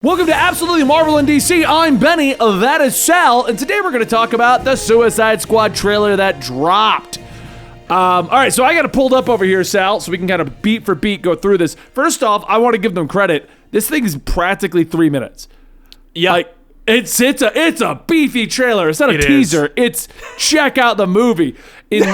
Welcome to Absolutely Marvel and DC. I'm Benny, that is Sal, and today we're going to talk about the Suicide Squad trailer that dropped. All right, so I got it pulled up over here, Sal, so we can kind of beat for beat go through this. First off, I want to give them credit. This thing is practically 3 minutes. Yeah. Like, it's a beefy trailer. It's not a teaser. It's check out the movie. In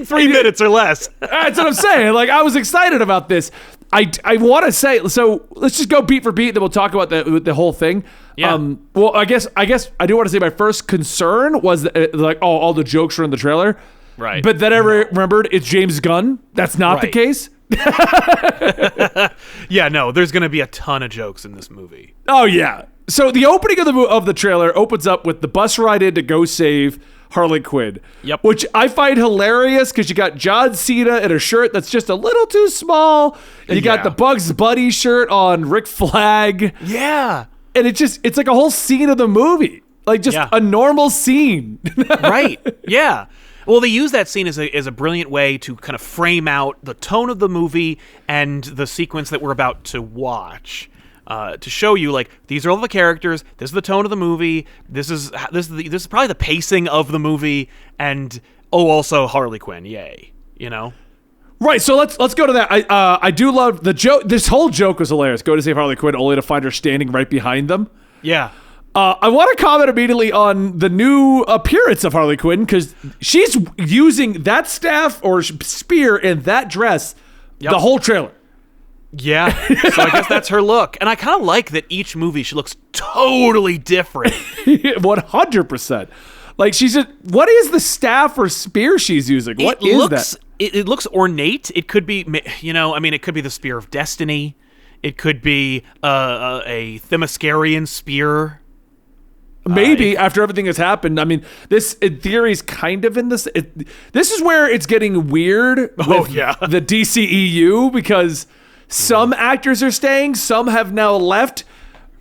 3 minutes or less. That's what I'm saying. Like, I was excited about this. I want to say, so let's just go beat for beat, then we'll talk about the whole thing. Yeah. Well, I guess I do want to say my first concern was that, all the jokes were in the trailer. Right. But then I remembered it's James Gunn. That's not the case. Yeah, no, there's going to be a ton of jokes in this movie. Oh, yeah. So the opening of the trailer opens up with the bus ride in to go save Harley Quinn. Yep. Which I find hilarious because you got John Cena in a shirt that's just a little too small. And you got the Bugs Bunny shirt on Rick Flag. Yeah. And it's like a whole scene of the movie. Like just a normal scene. Right. Yeah. Well, they use that scene as a brilliant way to kind of frame out the tone of the movie and the sequence that we're about to watch. To show you, like, these are all the characters. This is the tone of the movie. This is probably the pacing of the movie, and also Harley Quinn. Yay, you know. Right. So let's go to that. I do love the joke. This whole joke was hilarious. Go to save Harley Quinn, only to find her standing right behind them. Yeah. I want to comment immediately on the new appearance of Harley Quinn because she's using that staff or spear in that dress the whole trailer. Yeah, so I guess that's her look. And I kind of like that each movie she looks totally different. 100%. Like what is the staff or spear she's using? What is that? It looks ornate. It could be, it could be the Spear of Destiny. It could be a Themyscirian spear. Maybe after everything has happened. I mean, this in theory is kind of in this. This is where it's getting weird with the DCEU because some actors are staying, some have now left.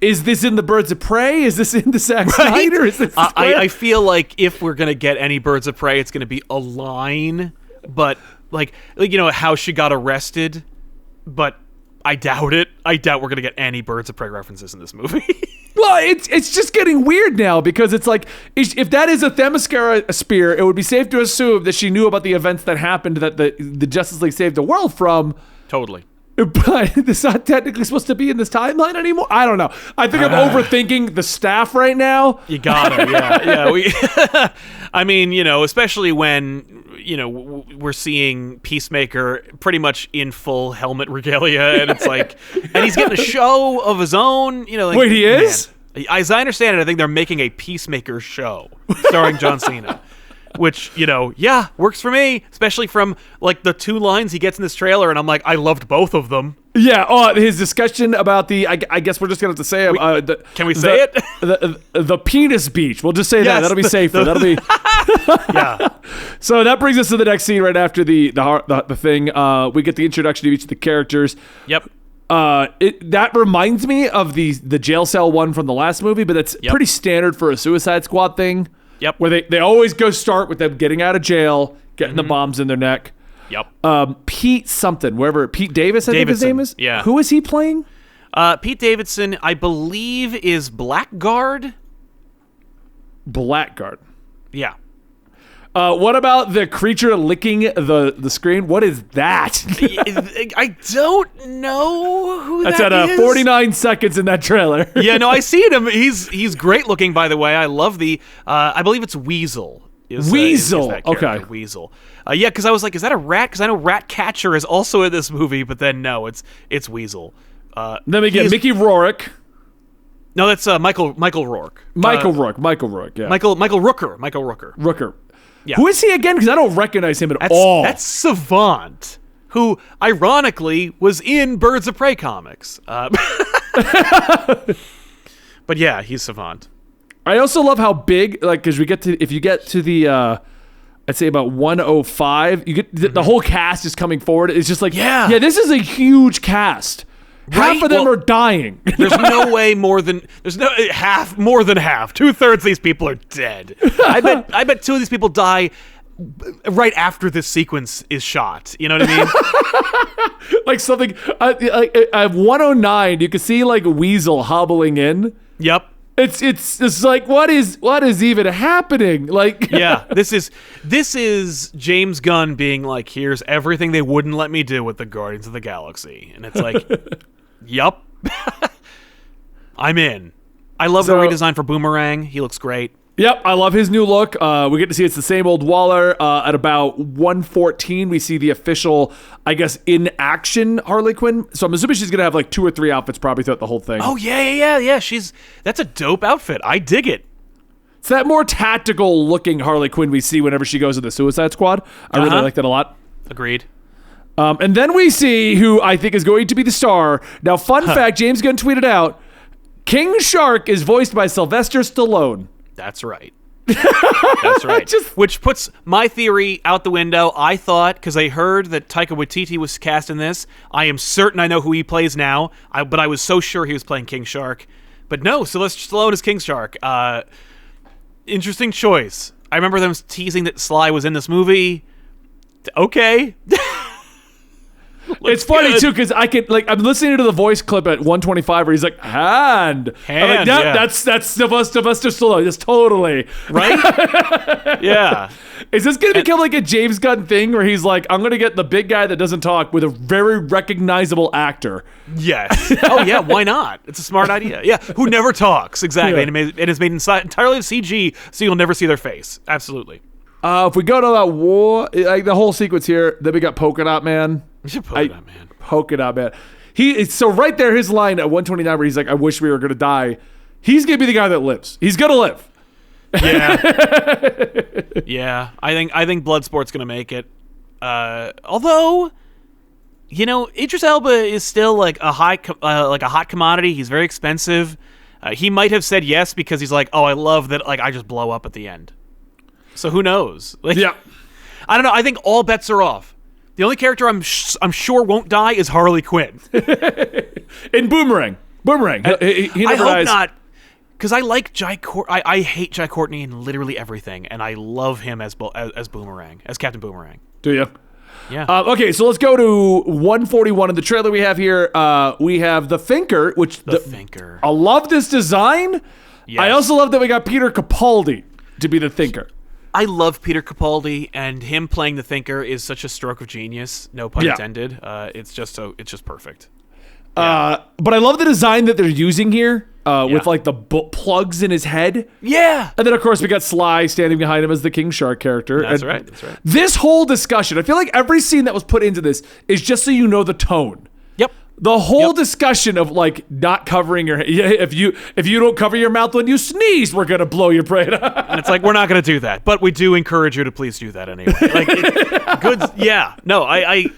Is this in the Birds of Prey? Is this in the Zack Snyder? Is this I feel like if we're going to get any Birds of Prey, it's going to be a line, but like how she got arrested, but I doubt it. I doubt we're going to get any Birds of Prey references in this movie. Well, it's just getting weird now because it's like, if that is a Themyscira spear, it would be safe to assume that she knew about the events that happened that the Justice League saved the world from. Totally. But it's not technically supposed to be in this timeline anymore. I don't know. I think I'm overthinking the staff right now. You gotta, yeah. I mean, especially when we're seeing Peacemaker pretty much in full helmet regalia, and it's like, and he's getting a show of his own. Wait, he is? As I understand it, I think they're making a Peacemaker show starring John Cena. Which, works for me, especially from, like, the two lines he gets in this trailer, and I'm like, I loved both of them. Yeah, his discussion about I guess we're just going to have to say can we say it? The penis beach. We'll just say that. That'll be safer. That'll be... Yeah. So that brings us to the next scene right after the thing. We get the introduction of each of the characters. Yep. That reminds me of the jail cell one from the last movie, but that's pretty standard for a Suicide Squad thing. Yep. Where they always start with them getting out of jail, getting the bombs in their neck. Yep. Pete something, Pete Davis, I think his name is? Yeah. Who is he playing? Pete Davidson, I believe, is Blackguard. Blackguard. Yeah. What about the creature licking the screen? What is that? I don't know who That's that is. That's at 49 seconds in that trailer. Yeah, no, I seen him. He's great looking, by the way. I love I believe it's Weasel. Weasel. Is that character, okay. Weasel. Yeah, because I was like, is that a rat? Because I know Ratcatcher is also in this movie, but then no, it's Weasel. Then we get Mickey Rourke. No, that's Michael Rourke. Michael Rourke, yeah. Michael Rooker. Rooker. Yeah. Who is he again? Because I don't recognize him at all. That's Savant, who ironically was in Birds of Prey comics. But yeah, he's Savant. I also love how big, like, because if you get to the, I'd say about 105, you get the whole cast is coming forward. It's just like, yeah, this is a huge cast. Right? Half of them are dying. There's no way more than half. 2/3 of these people are dead. I bet 2 of these people die right after this sequence is shot. You know what I mean? Like something. At 109, you can see like Weasel hobbling in. Yep. It's like what is even happening? Like yeah, this is James Gunn being like, here's everything they wouldn't let me do with the Guardians of the Galaxy, and it's like, yup, I'm in. I love the redesign for Boomerang. He looks great. Yep, I love his new look. We get to see it's the same old Waller. At about 1:14, we see the official, I guess, in action Harley Quinn. So I'm assuming she's gonna have like 2 or 3 outfits probably throughout the whole thing. Oh yeah. That's a dope outfit. I dig it. It's that more tactical looking Harley Quinn we see whenever she goes to the Suicide Squad. I really like that a lot. Agreed. And then we see who I think is going to be the star. Now, fun fact, James Gunn tweeted out, King Shark is voiced by Sylvester Stallone. That's right. That's right. Which puts my theory out the window. I thought, because I heard that Taika Waititi was cast in this, I am certain I know who he plays now, but I was so sure he was playing King Shark. But no, Sylvester Stallone is King Shark. Interesting choice. I remember them teasing that Sly was in this movie. Okay. It's funny too because I'm listening to the voice clip at 125 where he's like hand. I'm like, that's Sylvester Stallone. Just totally right. Yeah. Is this gonna become like a James Gunn thing where he's like, I'm gonna get the big guy that doesn't talk with a very recognizable actor? Yes. Oh yeah. Why not? It's a smart idea. Yeah. Who never talks exactly, and it is made entirely of CG, so you'll never see their face. Absolutely. If we go to that war, like the whole sequence here, then we got Polka Dot Man. Polka Dot Man. So right there, his line at 129 where he's like, I wish we were going to die. He's going to be the guy that lives. He's going to live. Yeah. Yeah. I think Bloodsport's going to make it. Although, Idris Elba is still like a hot commodity. He's very expensive. He might have said yes because he's like, oh, I love that. Like, I just blow up at the end. So who knows? Like, yeah. I don't know. I think all bets are off. The only character I'm sure won't die is Harley Quinn. In Boomerang. He never I dies. hope not. Because I like I hate Jai Courtney in literally everything, and I love him as Boomerang, as Captain Boomerang. Do you? Yeah. Okay, so let's go to 141 in the trailer we have here. We have the Thinker, which the Thinker. I love this design. Yes. I also love that we got Peter Capaldi to be the Thinker. I love Peter Capaldi, and him playing the Thinker is such a stroke of genius. No pun intended. It's just perfect. Yeah. But I love the design that they're using here with like the plugs in his head. Yeah. And then of course we got Sly standing behind him as the King Shark character. That's right. This whole discussion, I feel like every scene that was put into this is just so you know the tone. Yep. The whole discussion of like not covering your if you don't cover your mouth when you sneeze, we're gonna blow your brain. And it's like, we're not gonna do that, but we do encourage you to please do that anyway. Like, good. Yeah. No.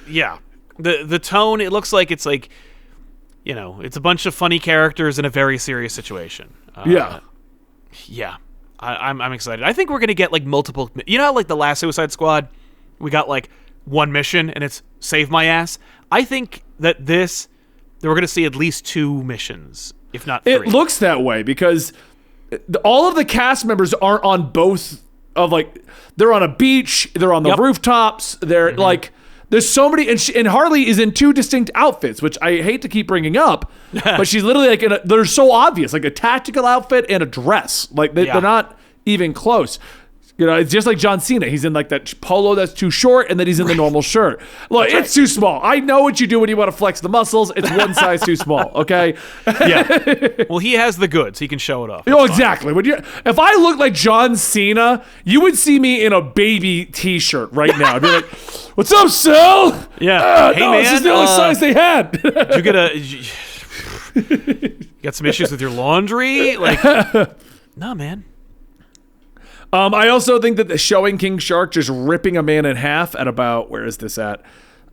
Yeah. The tone. It looks like it's like, it's a bunch of funny characters in a very serious situation. Yeah. I'm excited. I think we're gonna get like multiple. You know how like the last Suicide Squad, we got like one mission and it's save my ass. I think that we're going to see at least 2 missions, if not 3. It looks that way because all of the cast members aren't on both of like, they're on a beach, they're on the rooftops, they're like, there's so many, and Harley is in 2 distinct outfits, which I hate to keep bringing up, but she's literally like, they're so obvious, like a tactical outfit and a dress. Like they're not even close. It's just like John Cena. He's in like that polo that's too short, and then he's in the normal shirt. Look, it's too small. I know what you do when you want to flex the muscles. It's one size too small, okay? Yeah. Well, he has the goods. He can show it off. Exactly. If I looked like John Cena, you would see me in a baby T-shirt right now. I'd be like, what's up, Sal? Yeah. Hey, man. This is the only size they had. You got some issues with your laundry? Like, nah, man. I also think that the showing King Shark just ripping a man in half at about, where is this at?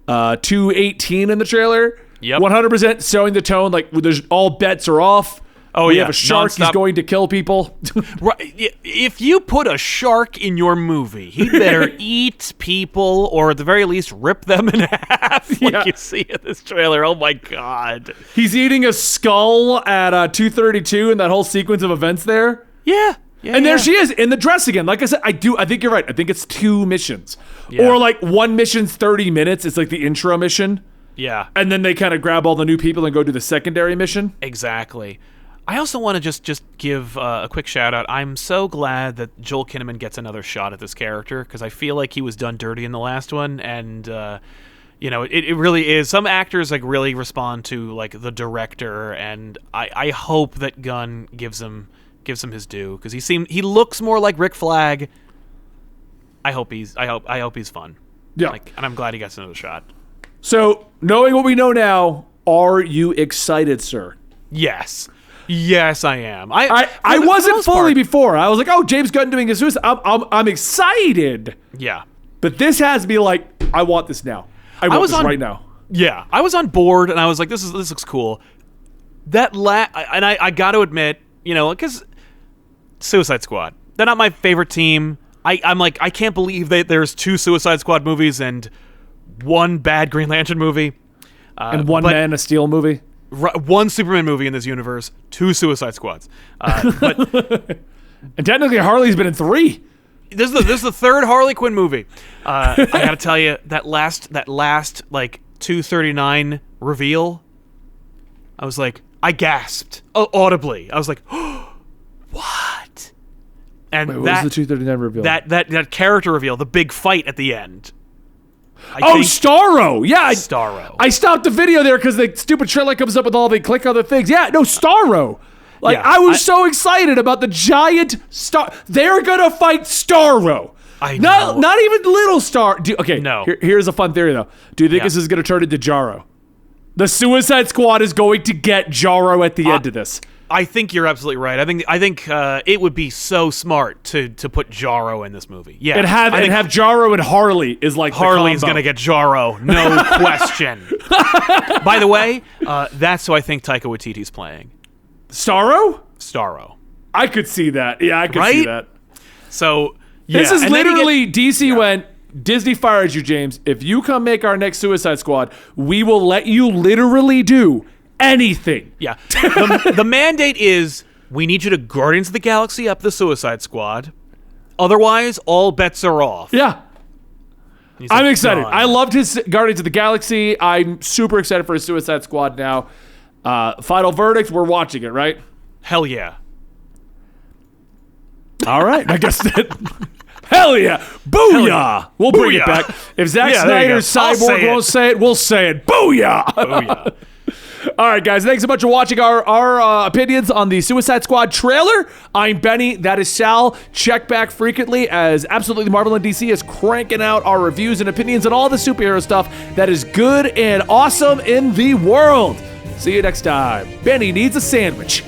2:18 in the trailer. Yep. 100% showing the tone. Like, there's all bets are off. Oh, we have a shark. He's going to kill people. Right. If you put a shark in your movie, he better eat people or at the very least rip them in half like you see in this trailer. Oh, my God. He's eating a skull at 2:32 in that whole sequence of events there. Yeah. And there she is in the dress again. Like I said, I think you're right. I think it's 2 missions. Yeah. Or like one mission's 30 minutes. It's like the intro mission. Yeah. And then they kind of grab all the new people and go do the secondary mission. Exactly. I also want to just give a quick shout out. I'm so glad that Joel Kinnaman gets another shot at this character, because I feel like he was done dirty in the last one, and it really is. Some actors like really respond to like the director, and I hope that Gunn gives him his due, because he looks more like Rick Flag. I hope he's fun. Yeah, and I'm glad he gets another shot. So, knowing what we know now, are you excited, sir? Yes, I am. I wasn't fully before. I was like, oh, James Gunn doing his Suicide. I'm excited. Yeah. But this has me like, I want this now. I want this right now. Yeah. I was on board, and I was like, this looks cool. And I got to admit, because Suicide Squad, they're not my favorite team. I'm like, I can't believe that there's 2 Suicide Squad movies and 1 bad Green Lantern movie. And one Man of Steel movie. 1 Superman movie in this universe, 2 Suicide Squads. But and technically Harley's been in 3. This is the 3rd Harley Quinn movie. I gotta tell you, that last like 239 reveal, I was like, I gasped audibly. I was like, what? And what was the 239 reveal? That character reveal, the big fight at the end. Starro. Yeah. Starro. I stopped the video there because the stupid trailer comes up with all the click other things. Yeah, no, Starro. Like, yeah, I was so excited about the giant star. They're going to fight Starro. I know. Not even little Star. No. Here's a fun theory, though. Do you think this is going to turn into Jarro? The Suicide Squad is going to get Jarro at the end of this. I think you're absolutely right. I think it would be so smart to put Jarro in this movie. Yeah, and have Jarro and Harley is like Harley's gonna get Jarro, no question. By the way, that's who I think Taika Waititi's playing. Starro. I could see that. Yeah, I could see that. So yeah, this is literally DC went. Disney fires you, James. If you come make our next Suicide Squad, we will let you literally do anything. Yeah. The mandate is, we need you to Guardians of the Galaxy up the Suicide Squad. Otherwise, all bets are off. Yeah. I'm excited. I loved his Guardians of the Galaxy. I'm super excited for his Suicide Squad now. Final verdict, we're watching it, right? Hell yeah. All right. I guess that... Hell yeah. Booyah. Hell yeah. We'll bring it back. If Zack Snyder's Cyborg won't say it, we'll say it. Booyah. Booyah. All right, guys. Thanks so much for watching our opinions on the Suicide Squad trailer. I'm Benny. That is Sal. Check back frequently as Absolutely Marvel and DC is cranking out our reviews and opinions on all the superhero stuff that is good and awesome in the world. See you next time. Benny needs a sandwich.